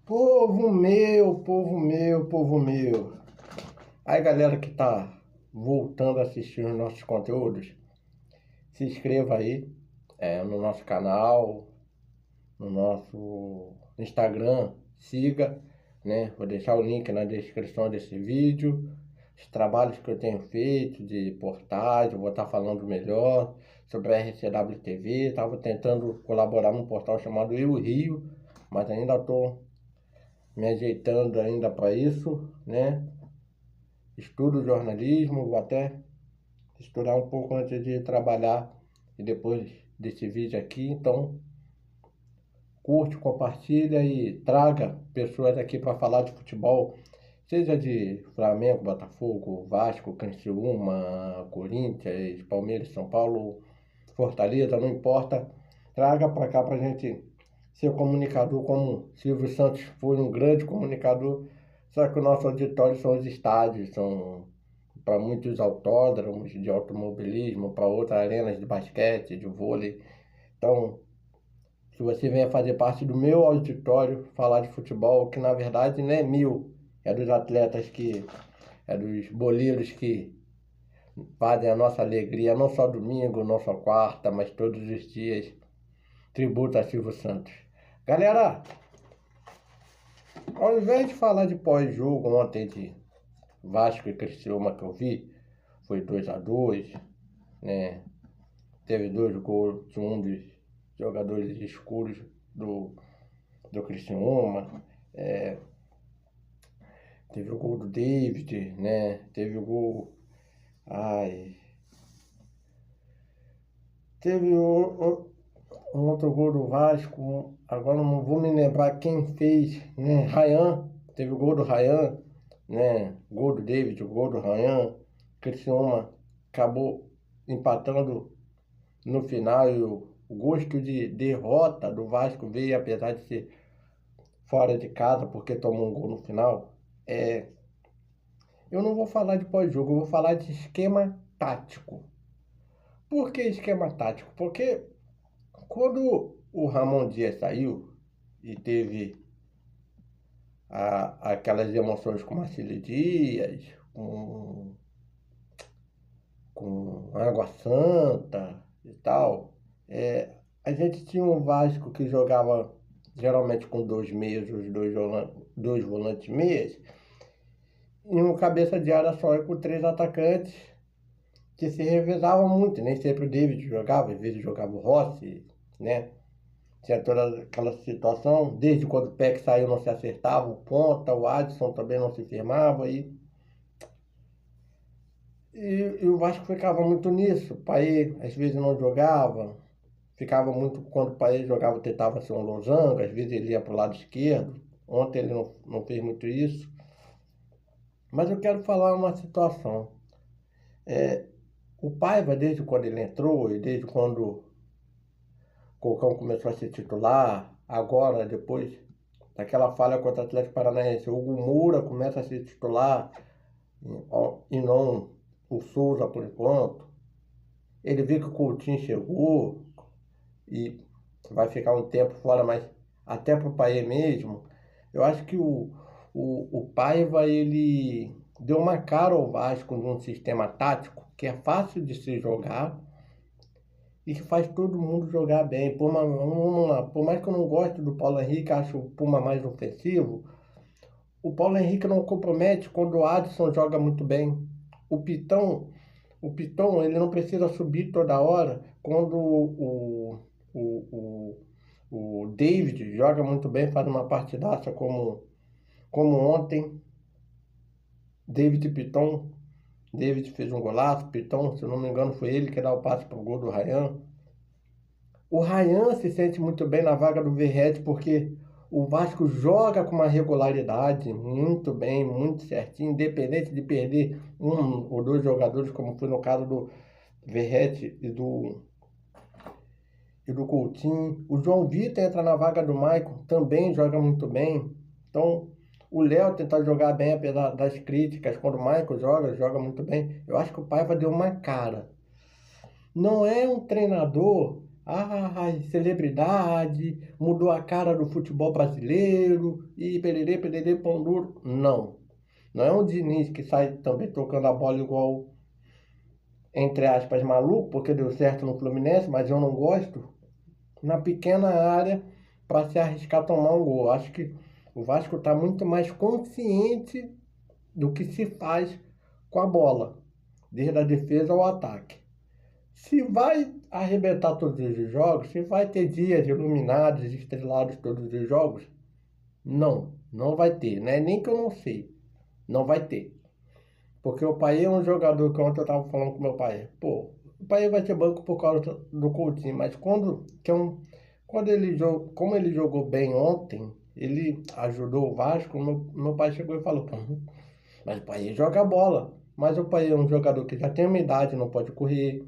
Povo meu, povo meu, povo meu. Aí galera que tá voltando a assistir os nossos conteúdos, se inscreva aí no nosso canal, no nosso Instagram, siga, né? Vou deixar o link na descrição desse vídeo. Os trabalhos que eu tenho feito de portagem, vou estar falando melhor sobre a RCW TV. Estava tentando colaborar num portal chamado Eu Rio, mas ainda estou me ajeitando ainda para isso, né? Estudo jornalismo, vou até estudar um pouco antes de trabalhar e depois desse vídeo aqui. Então, curte, compartilha e traga pessoas aqui para falar de futebol, seja de Flamengo, Botafogo, Vasco, Criciúma, Corinthians, Palmeiras, São Paulo, Fortaleza, não importa. Traga para cá para a gente ser comunicador, como Silvio Santos foi um grande comunicador. Só que o nosso auditório são os estádios, são para muitos autódromos de automobilismo, para outras arenas de basquete, de vôlei. Então, se você venha fazer parte do meu auditório, falar de futebol, que na verdade não é meu, é dos atletas é dos boleiros que fazem a nossa alegria, não só domingo, não só quarta, mas todos os dias. Tributo a Silvio Santos. Galera, ao invés de falar de pós-jogo ontem de Vasco e Criciúma que eu vi, foi 2-2, né? Teve 2 gols de um dos jogadores escuros do Criciúma. Teve o gol do David, né? Teve o gol. Teve um outro gol do Vasco. Agora não vou me lembrar quem fez, né? Ryan. Teve o gol do Ryan, né? Gol do David, o gol do Ryan. Criciúma acabou empatando no final e o gosto de derrota do Vasco veio, apesar de ser fora de casa, porque tomou um gol no final. Eu não vou falar de pós-jogo, eu vou falar de esquema tático. Por que esquema tático? Porque quando o Ramon Dias saiu e teve aquelas emoções com Marcelo Dias, com Água Santa e tal, a gente tinha um Vasco que jogava geralmente com 2 meias, os dois volantes meias, e um cabeça de área só com 3 atacantes que se revezavam muito. Nem sempre o David jogava, às vezes jogava o Rossi, né? Tinha toda aquela situação, desde quando o Peck saiu não se acertava, o ponta, o Adson também não se firmava, e o Vasco ficava muito nisso. O Paê às vezes não jogava, ficava muito, quando o Paê jogava tentava ser um losango, às vezes ele ia para o lado esquerdo. Ontem ele não fez muito isso. Mas eu quero falar uma situação. O Paiva, desde quando ele entrou e desde quando o Cocão começou a ser titular, agora, depois daquela falha contra o Atlético Paranaense, o Hugo Moura começa a ser titular e não o Souza por enquanto. Ele vê que o Coutinho chegou e vai ficar um tempo fora, mas até para o Paê mesmo, eu acho que o Paiva, ele deu uma cara ao Vasco num sistema tático que é fácil de se jogar e que faz todo mundo jogar bem. Vamos lá, por mais que eu não goste do Paulo Henrique, acho o Puma mais ofensivo, o Paulo Henrique não compromete quando o Adson joga muito bem. O Piton, ele não precisa subir toda hora quando o David joga muito bem, faz uma partidaça como ontem. David e Piton. David fez um golaço, Piton, se eu não me engano, foi ele que dá o passe para o gol do Ryan. O Ryan se sente muito bem na vaga do Verratti porque o Vasco joga com uma regularidade muito bem, muito certinho, independente de perder um ou dois jogadores, como foi no caso do Verratti e do Coutinho. O João Vitor entra na vaga do Maicon, também joga muito bem. Então, o Léo tenta jogar bem, apesar das críticas. Quando o Maicon joga muito bem. Eu acho que o Paiva deu uma cara. Não é um treinador Ai, celebridade, mudou a cara do futebol brasileiro e pererê, pererê, pão duro. Não. Não é um Diniz que sai também tocando a bola igual, entre aspas, maluco, porque deu certo no Fluminense, mas eu não gosto, na pequena área para se arriscar a tomar um gol. Acho que o Vasco está muito mais consciente do que se faz com a bola, desde a defesa ao ataque. Se vai arrebentar todos os jogos, se vai ter dias iluminados, estrelados todos os jogos, não vai ter, né? Nem que eu não sei, não vai ter. Porque o pai é um jogador que ontem eu estava falando com meu pai. Pô, o pai vai ser banco por causa do Coutinho, mas quando ele jogou, como ele jogou bem ontem, ele ajudou o Vasco, meu pai chegou e falou, pô, mas o pai joga bola. Mas o pai é um jogador que já tem uma idade, não pode correr.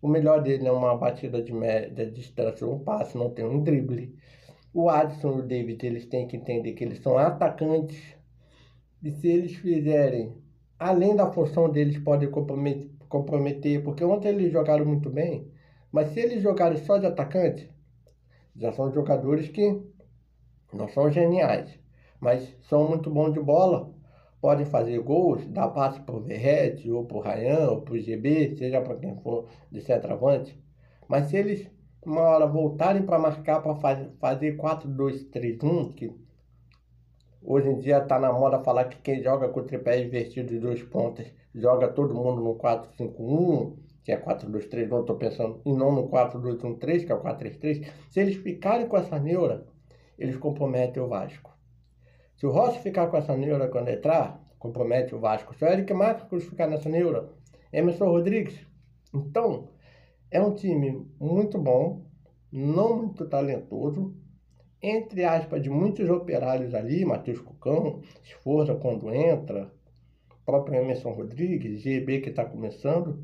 O melhor dele é uma batida de média distância, um passe, não tem um drible. O Adson e o David, eles têm que entender que eles são atacantes. E se eles fizerem, além da função deles, podem comprometer, porque ontem eles jogaram muito bem, mas se eles jogarem só de atacante, já são jogadores que não são geniais, mas são muito bons de bola, podem fazer gols, dar passe para o Verratti, ou para o Ryan, ou para o GB, seja para quem for de centroavante. Mas se eles, uma hora, voltarem para marcar, para fazer 4-2-3-1, que hoje em dia está na moda falar que quem joga com o tripé invertido de 2 pontas, joga todo mundo no 4-5-1, que é 4-2-3-1, estou pensando, e não no 4-2-1-3, que é o 4-3-3. Se eles ficarem com essa neura, eles comprometem o Vasco. Se o Rossi ficar com essa neura quando entrar, compromete o Vasco. Se o Eric Marcos ficar nessa neura, Emerson Rodrigues. Então, é um time muito bom, não muito talentoso, entre aspas, de muitos operários ali, Matheus Cucão, Esforza quando entra, próprio Emerson Rodrigues, GB que está começando,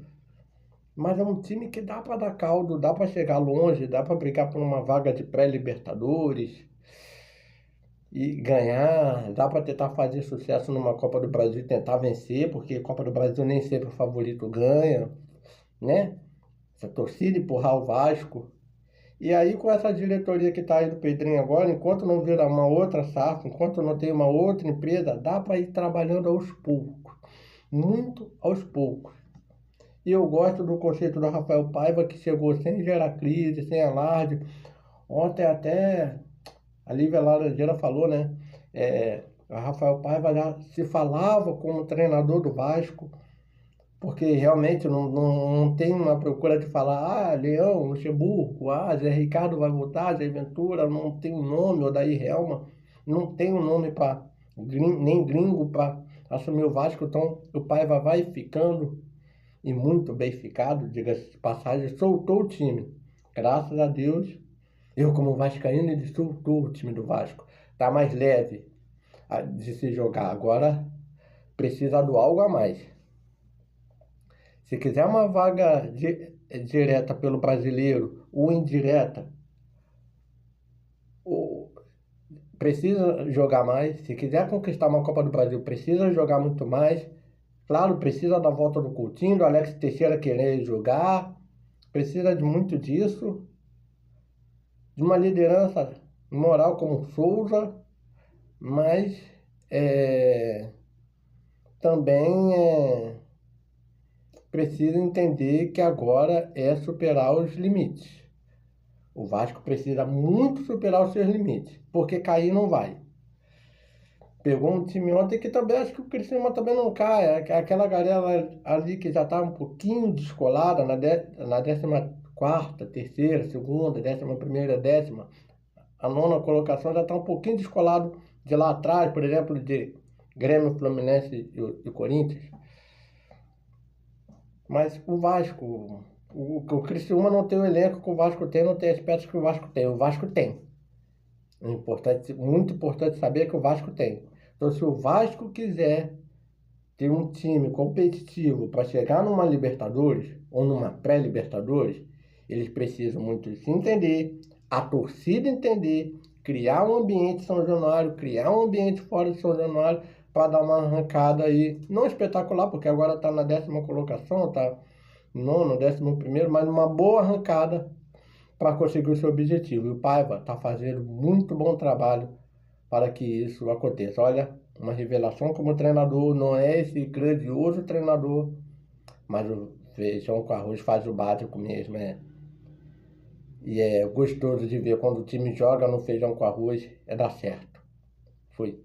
mas é um time que dá para dar caldo, dá para chegar longe, dá para brigar por uma vaga de pré-Libertadores e ganhar, dá para tentar fazer sucesso numa Copa do Brasil e tentar vencer, porque Copa do Brasil nem sempre o favorito ganha, né? Essa torcida empurrar o Vasco. E aí, com essa diretoria que está aí do Pedrinho agora, enquanto não vira uma outra SAF, enquanto não tem uma outra empresa, dá para ir trabalhando aos poucos, muito aos poucos. E eu gosto do conceito do Rafael Paiva, que chegou sem gerar crise, sem alarde. Ontem até a Lívia Laranjeira falou, né? O Rafael Paiva já se falava como treinador do Vasco, porque realmente não tem uma procura de falar, Leão, Luxemburgo, Zé Ricardo vai voltar, Zé Ventura, não tem um nome, ou daí Helma, não tem um nome para nem gringo para assumir o Vasco, então o Paiva vai ficando, e muito bem ficado, diga-se de passagem, soltou o time. Graças a Deus, eu como vascaíno, ele soltou o time do Vasco. Tá mais leve de se jogar, agora precisa do algo a mais. Se quiser uma vaga direta pelo brasileiro ou indireta, precisa jogar mais. Se quiser conquistar uma Copa do Brasil, precisa jogar muito mais. Claro, precisa da volta do Coutinho, do Alex Teixeira querer jogar. Precisa de muito disso. De uma liderança moral como o Souza. Mas também precisa entender que agora é superar os limites. O Vasco precisa muito superar os seus limites, porque cair não vai. Pegou um time ontem que também acho que o Criciúma também não cai. Aquela galera ali que já está um pouquinho descolada na 14ª, terceira, segunda, 11ª, décima. A nona colocação já está um pouquinho descolado de lá atrás, por exemplo, de Grêmio, Fluminense e Corinthians. Mas o Vasco, o Criciúma não tem o elenco que o Vasco tem, não tem aspectos que o Vasco tem. O Vasco tem. É importante, muito importante saber que o Vasco tem. Então, se o Vasco quiser ter um time competitivo para chegar numa Libertadores ou numa pré-Libertadores, eles precisam muito se entender, a torcida entender, criar um ambiente São Januário, criar um ambiente fora de São Januário para dar uma arrancada aí, não espetacular, porque agora está na 10ª colocação, está nono, 11º, mas uma boa arrancada para conseguir o seu objetivo. E o Paiva está fazendo muito bom trabalho para que isso aconteça. Olha, uma revelação como treinador, não é esse grandioso treinador, mas o feijão com arroz faz o básico mesmo, e é gostoso de ver quando o time joga no feijão com arroz, dar certo. Fui.